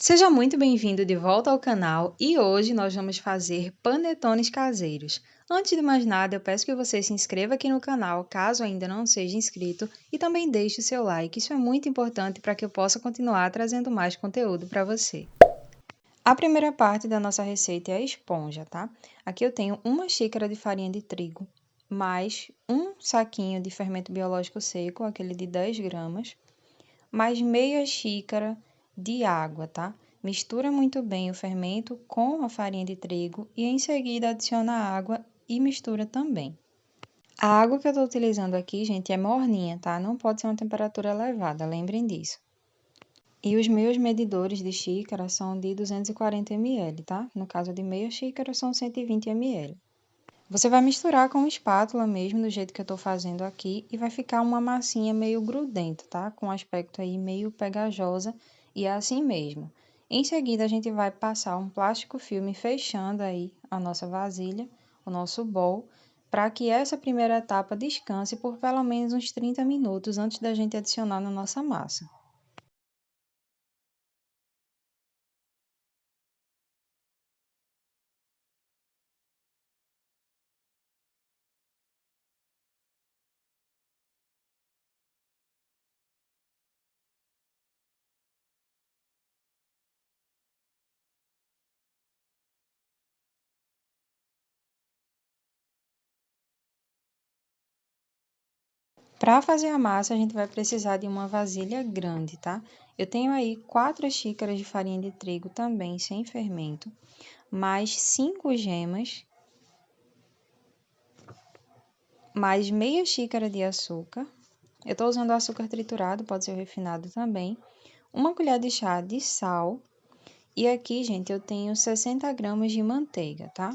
Seja muito bem-vindo de volta ao canal e hoje nós vamos fazer panetones caseiros. Antes de mais nada, eu peço que você se inscreva aqui no canal, caso ainda não seja inscrito, e também deixe o seu like, isso é muito importante para que eu possa continuar trazendo mais conteúdo para você. A primeira parte da nossa receita é a esponja, tá? Aqui eu tenho uma xícara de farinha de trigo, mais um saquinho de fermento biológico seco, aquele de 10 gramas, mais meia xícara de água, tá? Mistura muito bem o fermento com a farinha de trigo e em seguida adiciona a água e mistura também. A água que eu estou utilizando aqui, gente, é morninha, tá? Não pode ser uma temperatura elevada, lembrem disso. E os meus medidores de xícara são de 240 ml, tá? No caso de meia xícara, são 120 ml. Você vai misturar com espátula mesmo, do jeito que eu tô fazendo aqui, e vai ficar uma massinha meio grudenta, tá? Com aspecto aí meio pegajosa, e é assim mesmo. Em seguida, a gente vai passar um plástico filme fechando aí a nossa vasilha, o nosso bowl, para que essa primeira etapa descanse por pelo menos uns 30 minutos antes da gente adicionar na nossa massa. Para fazer a massa, a gente vai precisar de uma vasilha grande, tá? Eu tenho aí 4 xícaras de farinha de trigo também sem fermento, mais 5 gemas, mais meia xícara de açúcar. Eu estou usando açúcar triturado, pode ser refinado também. Uma colher de chá de sal. E aqui, gente, eu tenho 60 gramas de manteiga, tá?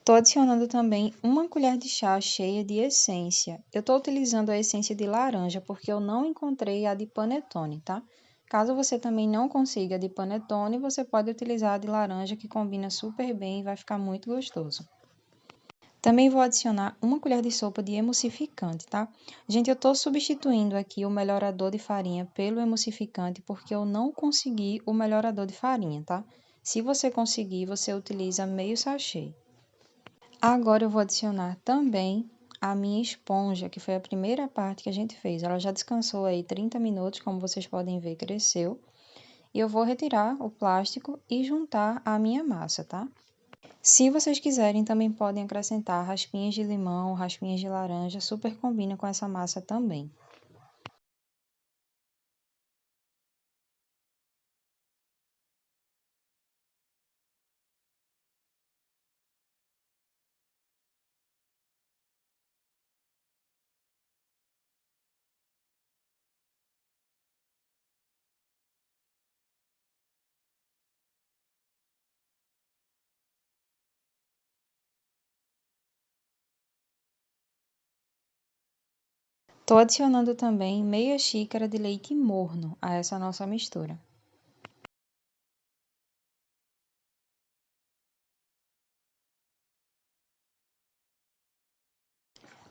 Estou adicionando também uma colher de chá cheia de essência. Eu estou utilizando a essência de laranja porque eu não encontrei a de panetone, tá? Caso você também não consiga a de panetone, você pode utilizar a de laranja que combina super bem e vai ficar muito gostoso. Também vou adicionar uma colher de sopa de emulsificante, tá? Gente, eu estou substituindo aqui o melhorador de farinha pelo emulsificante porque eu não consegui o melhorador de farinha, tá? Se você conseguir, você utiliza meio sachê. Agora eu vou adicionar também a minha esponja, que foi a primeira parte que a gente fez. Ela já descansou aí 30 minutos, como vocês podem ver, cresceu. E eu vou retirar o plástico e juntar a minha massa, tá? Se vocês quiserem, também podem acrescentar raspinhas de limão, raspinhas de laranja, super combina com essa massa também. Estou adicionando também meia xícara de leite morno a essa nossa mistura.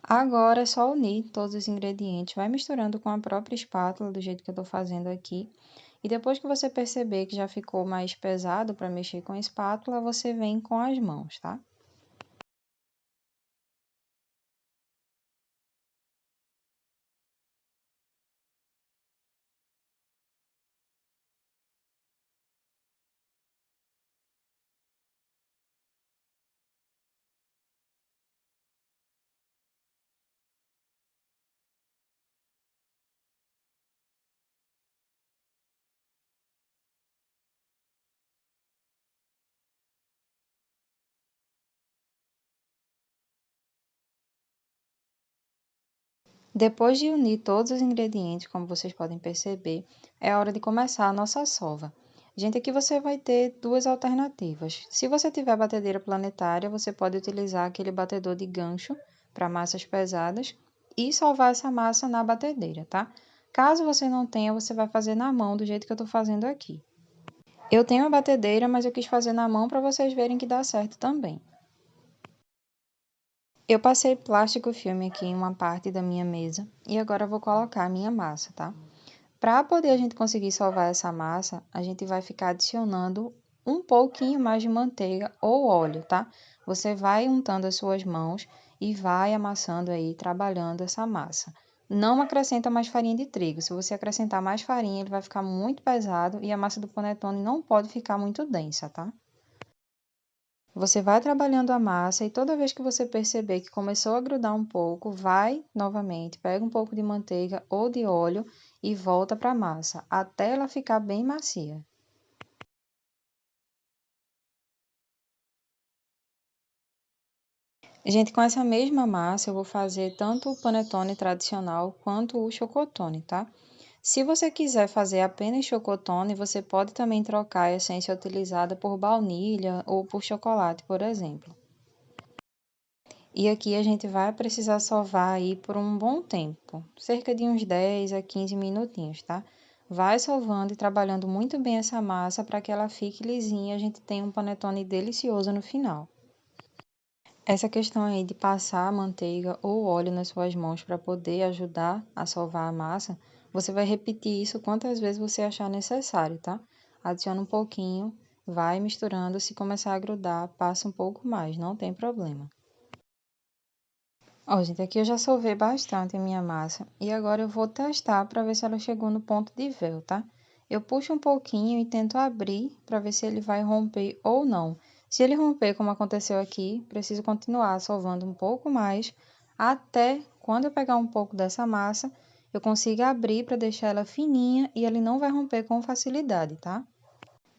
Agora é só unir todos os ingredientes, vai misturando com a própria espátula, do jeito que eu estou fazendo aqui. E depois que você perceber que já ficou mais pesado para mexer com a espátula, você vem com as mãos, tá? Depois de unir todos os ingredientes, como vocês podem perceber, é hora de começar a nossa sova. Gente, aqui você vai ter duas alternativas. Se você tiver batedeira planetária, você pode utilizar aquele batedor de gancho para massas pesadas e sovar essa massa na batedeira, tá? Caso você não tenha, você vai fazer na mão, do jeito que eu estou fazendo aqui. Eu tenho a batedeira, mas eu quis fazer na mão para vocês verem que dá certo também. Eu passei plástico filme aqui em uma parte da minha mesa e agora eu vou colocar a minha massa, tá? Para poder a gente conseguir salvar essa massa, a gente vai ficar adicionando um pouquinho mais de manteiga ou óleo, tá? Você vai untando as suas mãos e vai amassando aí, trabalhando essa massa. Não acrescenta mais farinha de trigo. Se você acrescentar mais farinha, ele vai ficar muito pesado e a massa do panetone não pode ficar muito densa, tá? Você vai trabalhando a massa e toda vez que você perceber que começou a grudar um pouco, vai novamente, pega um pouco de manteiga ou de óleo e volta para a massa, até ela ficar bem macia. Gente, com essa mesma massa eu vou fazer tanto o panetone tradicional quanto o chocotone, tá? Se você quiser fazer apenas chocotone, você pode também trocar a essência utilizada por baunilha ou por chocolate, por exemplo. E aqui a gente vai precisar sovar aí por um bom tempo, cerca de uns 10 a 15 minutinhos, tá? Vai sovando e trabalhando muito bem essa massa para que ela fique lisinha e a gente tenha um panetone delicioso no final. Essa questão aí de passar manteiga ou óleo nas suas mãos para poder ajudar a sovar a massa, você vai repetir isso quantas vezes você achar necessário, tá? Adiciona um pouquinho, vai misturando, se começar a grudar, passa um pouco mais, não tem problema. Ó, gente, aqui eu já sovei bastante a minha massa e agora eu vou testar para ver se ela chegou no ponto de véu, tá? Eu puxo um pouquinho e tento abrir para ver se ele vai romper ou não. Se ele romper, como aconteceu aqui, preciso continuar sovando um pouco mais até quando eu pegar um pouco dessa massa, eu consiga abrir para deixar ela fininha e ele não vai romper com facilidade, tá?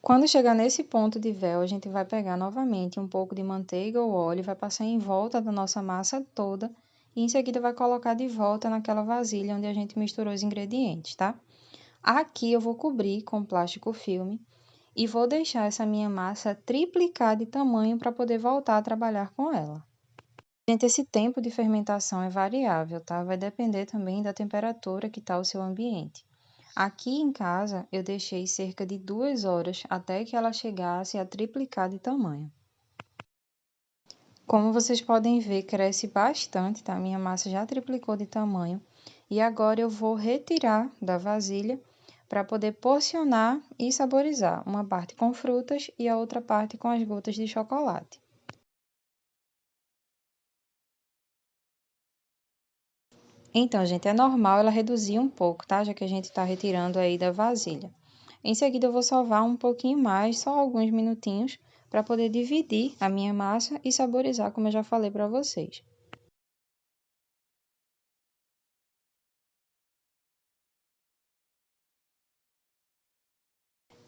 Quando chegar nesse ponto de véu, a gente vai pegar novamente um pouco de manteiga ou óleo, vai passar em volta da nossa massa toda e em seguida vai colocar de volta naquela vasilha onde a gente misturou os ingredientes, tá? Aqui eu vou cobrir com plástico filme e vou deixar essa minha massa triplicar de tamanho para poder voltar a trabalhar com ela. Gente, esse tempo de fermentação é variável, tá? Vai depender também da temperatura que está o seu ambiente. Aqui em casa, eu deixei cerca de 2 horas até que ela chegasse a triplicar de tamanho. Como vocês podem ver, cresce bastante, tá? Minha massa já triplicou de tamanho. E agora eu vou retirar da vasilha para poder porcionar e saborizar. Uma parte com frutas e a outra parte com as gotas de chocolate. Então, gente, é normal ela reduzir um pouco, tá? Já que a gente está retirando aí da vasilha. Em seguida, eu vou salvar um pouquinho mais, só alguns minutinhos, para poder dividir a minha massa e saborizar, como eu já falei para vocês.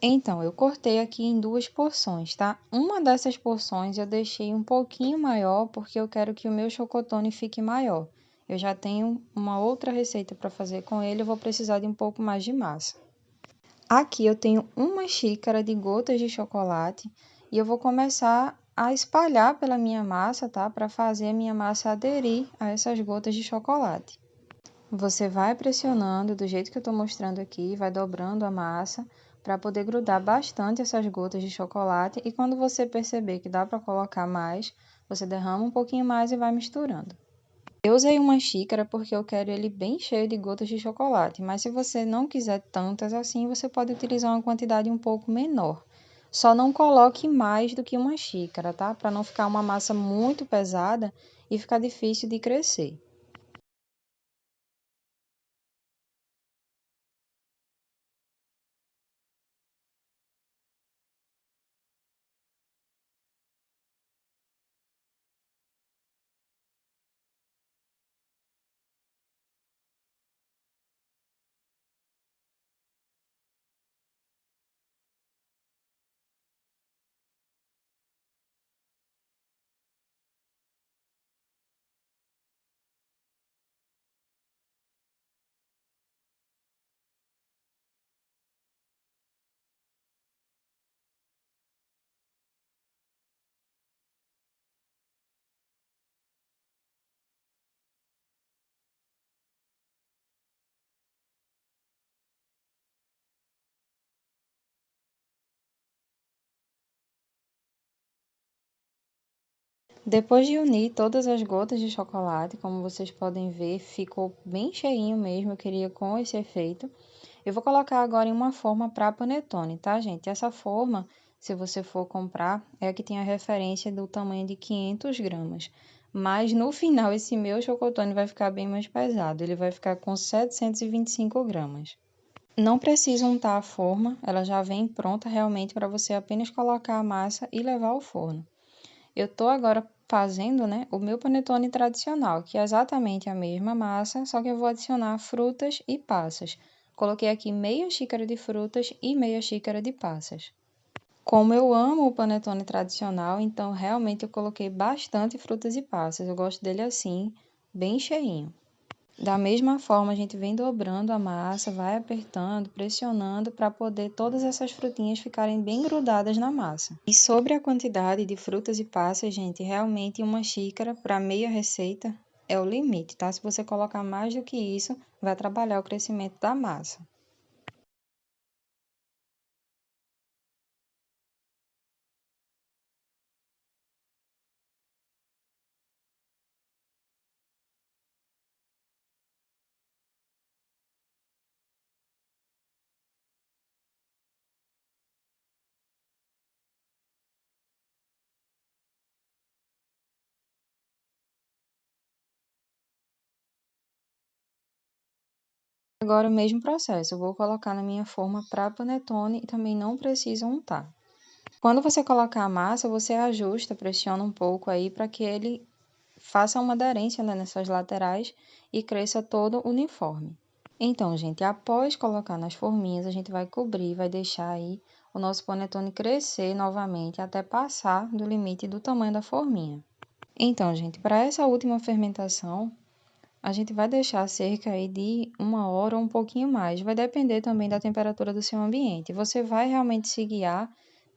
Então, eu cortei aqui em duas porções, tá? Uma dessas porções eu deixei um pouquinho maior, porque eu quero que o meu chocotone fique maior. Eu já tenho uma outra receita para fazer com ele, eu vou precisar de um pouco mais de massa. Aqui eu tenho uma xícara de gotas de chocolate e eu vou começar a espalhar pela minha massa, tá? Para fazer a minha massa aderir a essas gotas de chocolate. Você vai pressionando do jeito que eu estou mostrando aqui, vai dobrando a massa para poder grudar bastante essas gotas de chocolate e quando você perceber que dá para colocar mais, você derrama um pouquinho mais e vai misturando. Eu usei uma xícara porque eu quero ele bem cheio de gotas de chocolate, mas se você não quiser tantas assim, você pode utilizar uma quantidade um pouco menor. Só não coloque mais do que uma xícara, tá? Para não ficar uma massa muito pesada e ficar difícil de crescer. Depois de unir todas as gotas de chocolate, como vocês podem ver, ficou bem cheinho mesmo, eu queria com esse efeito. Eu vou colocar agora em uma forma para panetone, tá, gente? Essa forma, se você for comprar, é a que tem a referência do tamanho de 500 gramas. Mas no final, esse meu chocotone vai ficar bem mais pesado, ele vai ficar com 725 gramas. Não precisa untar a forma, ela já vem pronta realmente para você apenas colocar a massa e levar ao forno. Eu tô agora fazendo, né, o meu panetone tradicional, que é exatamente a mesma massa, só que eu vou adicionar frutas e passas. Coloquei aqui meia xícara de frutas e meia xícara de passas. Como eu amo o panetone tradicional, então realmente eu coloquei bastante frutas e passas. Eu gosto dele assim, bem cheinho. Da mesma forma, a gente vem dobrando a massa, vai apertando, pressionando para poder todas essas frutinhas ficarem bem grudadas na massa. E sobre a quantidade de frutas e passas, gente, realmente uma xícara para meia receita é o limite, tá? Se você colocar mais do que isso, vai atrapalhar o crescimento da massa. Agora o mesmo processo, eu vou colocar na minha forma para panetone e também não precisa untar. Quando você colocar a massa, você ajusta, pressiona um pouco aí para que ele faça uma aderência, né, nessas laterais e cresça todo uniforme. Então, gente, após colocar nas forminhas, a gente vai cobrir, vai deixar aí o nosso panetone crescer novamente até passar do limite do tamanho da forminha. Então, gente, para essa última fermentação, a gente vai deixar cerca aí de 1 hora ou um pouquinho mais. Vai depender também da temperatura do seu ambiente. Você vai realmente se guiar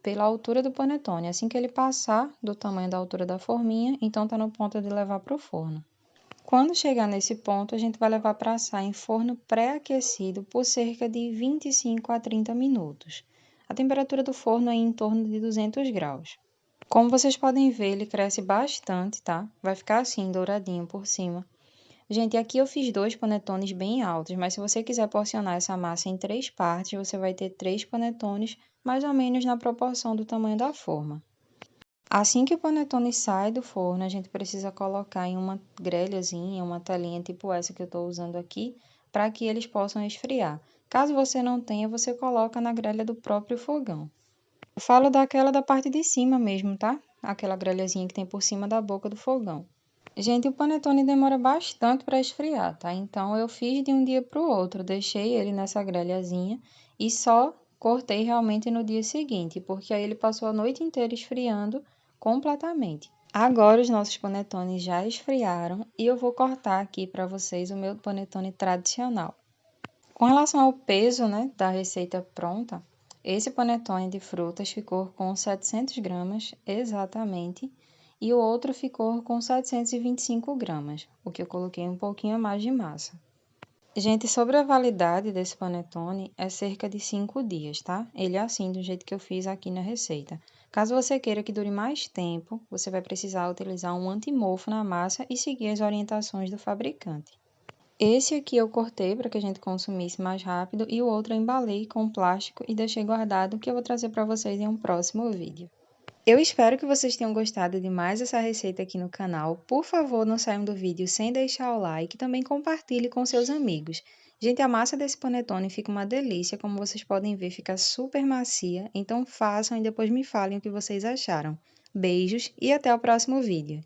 pela altura do panetone. Assim que ele passar do tamanho da altura da forminha, então está no ponto de levar para o forno. Quando chegar nesse ponto, a gente vai levar para assar em forno pré-aquecido por cerca de 25 a 30 minutos. A temperatura do forno é em torno de 200 graus. Como vocês podem ver, ele cresce bastante, tá? Vai ficar assim, douradinho por cima. Gente, aqui eu fiz 2 panetones bem altos, mas se você quiser porcionar essa massa em 3 partes, você vai ter 3 panetones, mais ou menos na proporção do tamanho da forma. Assim que o panetone sai do forno, a gente precisa colocar em uma grelhazinha, uma telinha tipo essa que eu estou usando aqui, para que eles possam esfriar. Caso você não tenha, você coloca na grelha do próprio fogão. Eu falo daquela da parte de cima mesmo, tá? Aquela grelhazinha que tem por cima da boca do fogão. Gente, o panetone demora bastante para esfriar, tá? Então eu fiz de um dia para o outro, deixei ele nessa grelhazinha e só cortei realmente no dia seguinte, porque aí ele passou a noite inteira esfriando completamente. Agora os nossos panetones já esfriaram e eu vou cortar aqui para vocês o meu panetone tradicional. Com relação ao peso, né, da receita pronta, esse panetone de frutas ficou com 700 gramas exatamente e o outro ficou com 725 gramas, o que eu coloquei um pouquinho a mais de massa. Gente, sobre a validade desse panetone é cerca de 5 dias, tá? Ele é assim, do jeito que eu fiz aqui na receita. Caso você queira que dure mais tempo, você vai precisar utilizar um antimofo na massa e seguir as orientações do fabricante. Esse aqui eu cortei para que a gente consumisse mais rápido e o outro eu embalei com plástico e deixei guardado que eu vou trazer para vocês em um próximo vídeo. Eu espero que vocês tenham gostado de mais essa receita aqui no canal. Por favor, não saiam do vídeo sem deixar o like e também compartilhe com seus amigos. Gente, a massa desse panetone fica uma delícia, como vocês podem ver, fica super macia. Então façam e depois me falem o que vocês acharam. Beijos e até o próximo vídeo.